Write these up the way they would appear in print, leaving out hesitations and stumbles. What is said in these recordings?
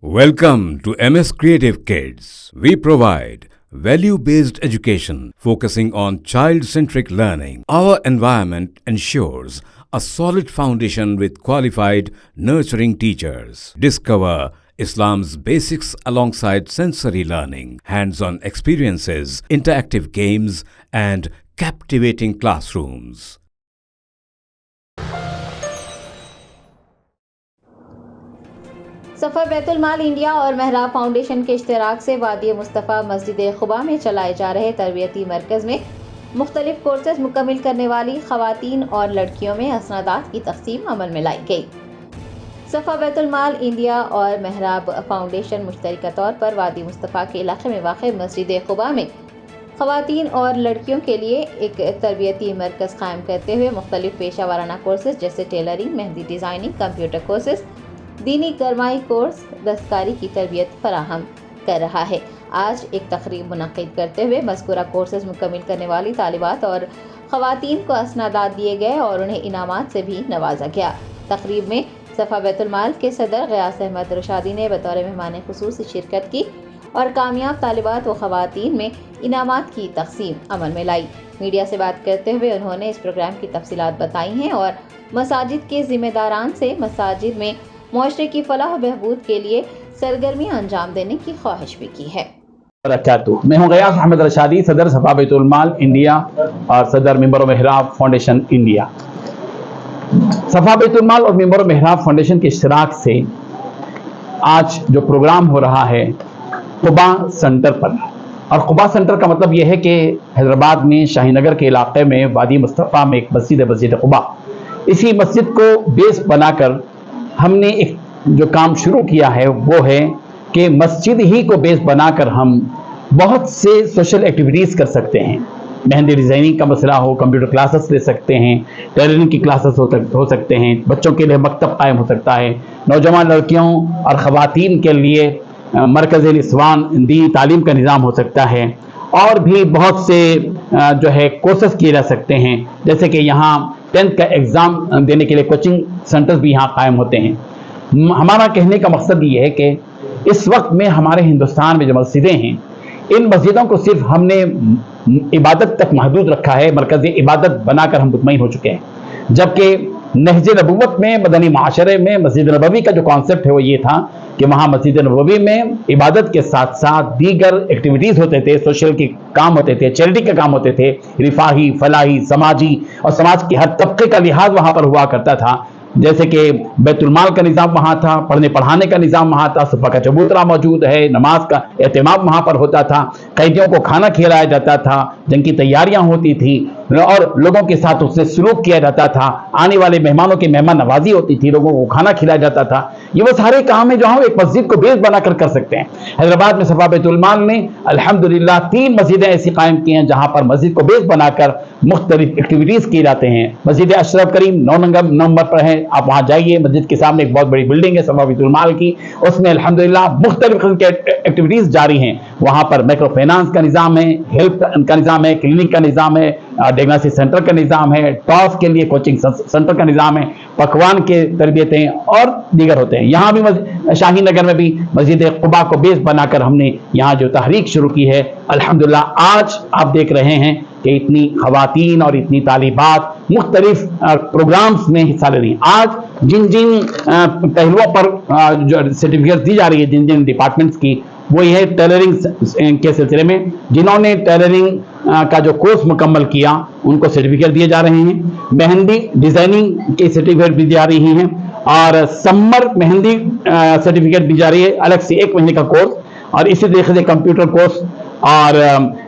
Welcome to MS Creative Kids. We provide value-based education focusing on child-centric learning. Our environment ensures a solid foundation with qualified, nurturing teachers. Discover Islam's basics alongside sensory learning, hands-on experiences, interactive games, and captivating classrooms. Suffer Betul mall India और महराब foundation के इश्तराक से वादी मुस्तफ़ा मस्जिद खुबा में चलाए जा रहे तरबियती मरकज़ में मुख्तलिफ कोर्सेज मुकम्मिल करने वाली ख़वातीन और लड़कियों में असनादात की तक़सीम अमल में लाई गई। सफ़ा बैतुल माल इंडिया और महराब फाउंडेशन मुश्तरका तौर पर वादी मुस्तफ़ा के इलाके में वाक़ मस्जिद खुबा में ख़वातीन और लड़कियों के लिए एक तरबियती मरकज़ कायम करते हुए मुख्तलिफ पेशा वाराना कोर्सेज जैसे tailoring, mehndi designing, computer courses, दीनी गरमाई कोर्स, दस्तकारी की तरबियत फराहम कर रहा है। आज एक तकरीब मुनक़िद करते हुए मज़कूरा कोर्सेज मुकम्मिल करने वाली तालिबात और ख़वातीन को असनादात दिए गए और उन्हें इनामात से भी नवाजा गया। तकरीब में सफ़ा बैतुल माल के सदर ग़ियास अहमद रशादी ने बतौर मेहमान ख़ुसूसी शिरकत की और कामयाब तालिबात व ख़वातीन में इनामात की तक़सीम अमल में लाई। मीडिया से बात करते हुए उन्होंने इस प्रोग्राम की तफसीलात बताई हैं और मसाजिद के ज़िम्मेदारान से मसाजिद में मुआशरे की फलाह बहबूद के लिए सरगर्मियां अंजाम देने की ख्वाहिश भी की है। मैं हूं ग़ियास अहमद रशादी, सदर सफ़ा बैतुल माल इंडिया और सदर मेंबर मेहराब फाउंडेशन इंडिया। सफ़ा बैतुल माल और मेंबर मेहराब फाउंडेशन के इश्तराक से आज जो प्रोग्राम हो रहा है खुबा सेंटर पर, और खुबा सेंटर का मतलब यह है कि हैदराबाद में शाहीनगर के इलाके में वादी मुस्तफ़ा में एक मस्जिद खुबा, इसी मस्जिद को बेस बनाकर हमने एक जो काम शुरू किया है वो है कि मस्जिद ही को बेस बनाकर हम बहुत से सोशल एक्टिविटीज़ कर सकते हैं। मेहंदी डिज़ाइनिंग का मसला हो, कंप्यूटर क्लासेस ले सकते हैं, टेलरिंग की क्लासेस हो सकते हैं, बच्चों के लिए मकतब कायम हो सकता है, नौजवान लड़कियों और ख़वातीन के लिए मरकज़ निस्वान दीनी तालीम का निज़ाम हो सकता है, और भी बहुत से जो है कोर्सेस किए जा सकते हैं। जैसे कि यहाँ 10th का एग्ज़ाम देने के लिए कोचिंग सेंटर्स भी यहाँ कायम होते हैं। हमारा कहने का मकसद ये है कि इस वक्त में हमारे हिंदुस्तान में जो मस्जिदें हैं, इन मस्जिदों को सिर्फ हमने इबादत तक महदूद रखा है, मरकज़ इबादत बनाकर हम मुतमईन हो चुके हैं। जबकि नहज नबूवत में, मदनी माशरे में मस्जिद नबवी का जो कॉन्सेप्ट है वो ये था कि वहाँ मस्जिद नबवी में इबादत के साथ साथ दीगर एक्टिविटीज़ होते थे, सोशल के काम होते थे, चैरिटी के काम होते थे, रिफाही, फलाही, समाजी और समाज के हर तबके का लिहाज वहाँ पर हुआ करता था। जैसे कि बैतुल माल का निज़ाम वहाँ था, पढ़ने पढ़ाने का निज़ाम वहाँ था, सुबह का चबूतरा मौजूद है, नमाज का एहतमाम वहाँ पर होता था, कैदियों को खाना खिलाया जाता था, जंग की तैयारियाँ होती थी और लोगों के साथ उससे सलूक किया जाता था, आने वाले मेहमानों की मेहमान नवाजी होती थी, लोगों को खाना खिलाया जाता था। ये वो सारे काम है जो हम एक मस्जिद को बेस बनाकर कर सकते हैं। हैदराबाद में सफ़ा बैतुल माल ने अल्हम्दुलिल्लाह 3 मस्जिदें ऐसी कायम की हैं जहाँ पर मस्जिद को बेस बनाकर मुख्तलिफ एक्टिविटीज़ की जाते हैं। मस्जिद अशरफ करीम 9 नंबर पर है, आप वहाँ जाइए। मस्जिद के सामने एक बहुत बड़ी बिल्डिंग है सफ़ा बैतुल माल की, उसमें अल्हम्दुलिल्लाह मुख्तलिफ किस्म के एक्टिविटीज़ जारी हैं। वहाँ पर माइक्रो फाइनेंस का निज़ाम है, हेल्थ का निज़ाम है, क्लिनिक का निज़ाम है, डायग्नोस्टिक सेंटर का निज़ाम है, टॉस के लिए कोचिंग सेंटर का निज़ाम है, पकवान के तरबियतें और दीगर होते हैं। यहाँ भी शाहीनगर में भी मस्जिद खुबा को बेस बनाकर हमने यहाँ जो तहरीक शुरू की है, अल्हम्दुलिल्लाह आज आप देख रहे हैं कि इतनी ख़वातीन और इतनी तालिबात मुख्तलिफ प्रोग्राम्स में हिस्सा ले रही हैं। आज जिन जिन पहलुओं पर जो सर्टिफिकेट दी जा रही है, जिन जिन डिपार्टमेंट्स की, वो ये है टेलरिंग के सिलसिले में जिन्होंने टेलरिंग का जो कोर्स मुकम्मल किया उनको सर्टिफिकेट दिए जा रहे हैं, मेहंदी डिज़ाइनिंग की सर्टिफिकेट भी दी जा रही हैं, और समर मेहंदी सर्टिफिकेट दी जा रही है, अलग से 1 महीने का कोर्स, और इसी तरीके से कंप्यूटर कोर्स और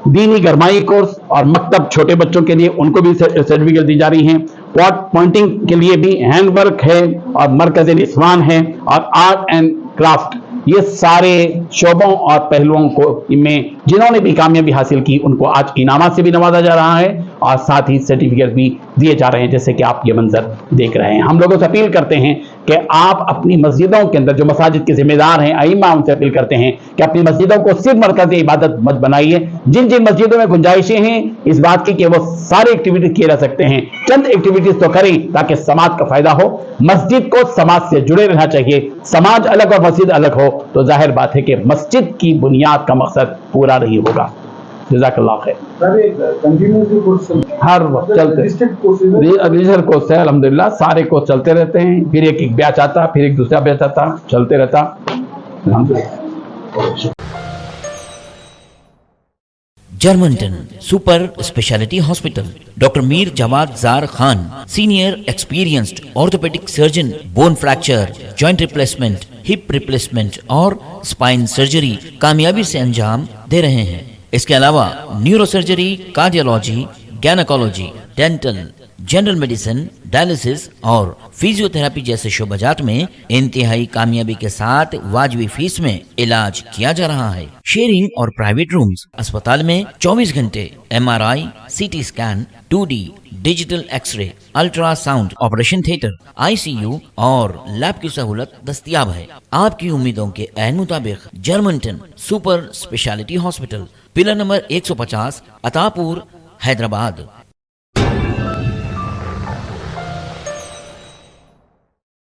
दीनी गरमाई कोर्स और मकतब छोटे बच्चों के लिए उनको भी सर्टिफिकेट दी जा रही हैं। पॉइंटिंग के लिए भी हैंड वर्क है और मरकज़ निस्वान है और आर्ट एंड क्राफ्ट, ये सारे शोबों और पहलुओं को में जिन्होंने भी कामयाबी हासिल की उनको आज इनामात से भी नवाजा जा रहा है اور ساتھ ہی سرٹیفکیٹ بھی دیے جا رہے ہیں جیسے کہ آپ یہ منظر دیکھ رہے ہیں. ہم لوگوں سے اپیل کرتے ہیں کہ آپ اپنی مسجدوں کے اندر جو مساجد کے ذمہ دار ہیں ائمہ ان سے اپیل کرتے ہیں کہ اپنی مسجدوں کو صرف مرکز عبادت مت بنائیے. جن جن مسجدوں میں گنجائشیں ہیں اس بات کی کہ وہ سارے ایکٹیویٹیز کیے جا سکتے ہیں چند ایکٹیویٹیز تو کریں تاکہ سماج کا فائدہ ہو. مسجد کو سماج سے جڑے رہنا چاہیے. سماج الگ اور مسجد الگ ہو تو ظاہر بات ہے کہ مسجد کی بنیاد کا مقصد پورا نہیں ہوگا. جزاک اللہ خیر. ہر وقت چلتے ریجنل کورس ہے الحمدللہ سارے کورس چلتے رہتے ہیں. پھر ایک بیچ آتا پھر ایک دوسرا بیچ آتا چلتے رہتا الحمدللہ. جرمنٹن super speciality hospital. Doctor Mir Jawad Zar Khan senior experienced orthopaedic surgeon bone fracture joint replacement hip replacement اور اسپائن سرجری کامیابی سے انجام دے رہے ہیں. اس کے علاوہ neuro surgery cardiology gynaecology dental general medicine dialysis اور فزیو تھراپی جیسے شعبجات میں انتہائی کامیابی کے ساتھ واجبی فیس میں علاج کیا جا رہا ہے. شیئرنگ اور پرائیویٹ رومز. اسپتال میں 24 گھنٹے MRI CT scan 2D digital X ray ultra sound operation theatre ICU اور لیب کی سہولت دستیاب ہے. آپ کی امیدوں کے عین مطابق جرمنٹن super speciality hospital pillar number 150 عطا پور حیدرآباد.